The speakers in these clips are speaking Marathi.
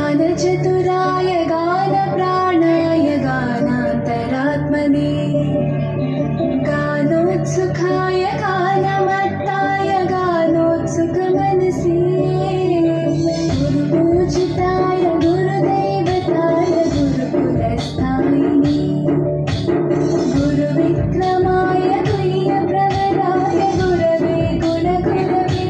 गानचतुराय गानप्राणाय गानान्तरात्मने गानोत्सुकाय गानमत्ताय गानोत्सुकमनसे गुरुपूजिताय गुरुदैवताय गुरुकुलस्थायिने गुरुविक्रमाय गुह्यप्रवराय गुरवे गुणगुरवे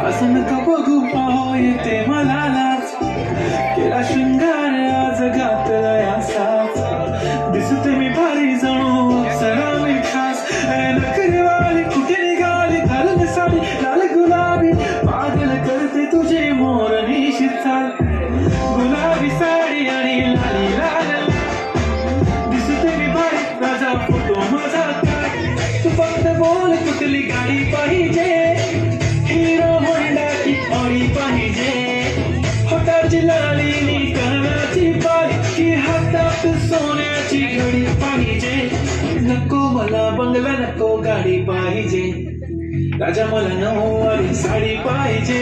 असं नका बघू पाहो येते मला लाच केला शृंगार आज घातला यासाच दिसते मी भारी जणू अप्सरा मी खास नखरेवाली कुठे निघाली घालून साडी लाल गुलाबी पागल करते तुझे मोर निशित चाल गुलाबी साडी आणि लाली लाल दिसते मी भारी राजा फोटो माझा काय तू फक्त बोल कुठली गाडी पाहिजे हिरो होंडा की ऑडी पाहिजे होटाची लालीनी कानाची बाली की हातात सोन्याची घडी पाहिजे नको मला बंगला नको गाडी पाहिजे राजा मला नऊवारी साडी पाहिजे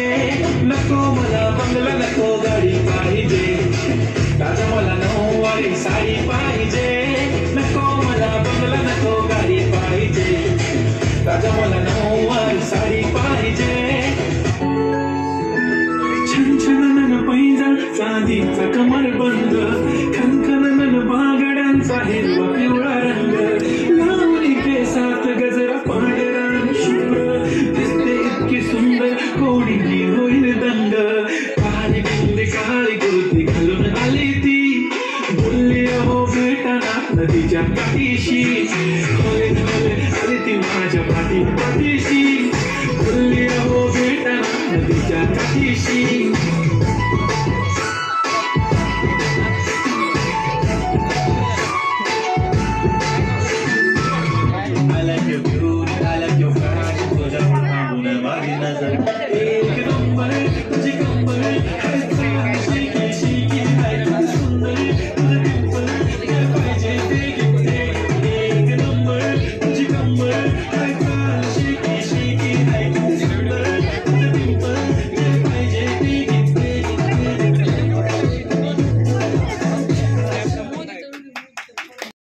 नको मला बंगला नको गाडी पाहिजे राजा मला नऊवारी साडी पाहिजे नको मला बंगला नको गाडी पाहिजे राजा मला नऊवारी साडी पाहिजे छन छन पैंजण चांदीचा कमरबंद खनखन बागड्यांचा हिरवा पिवळा रंग लावणी केसात गजरा पांढरा शुभ्र दिसते इतकी सुंदर कोणीही होईल दंग काळी बिंदी काळी कुर्ती घालून आली ती बोलली अहो भेटाना नदीच्या काठीशी खोले खोले आली ती माझ्या पाठीशी बोलली अहो भेटाना नदीच्या काठीशी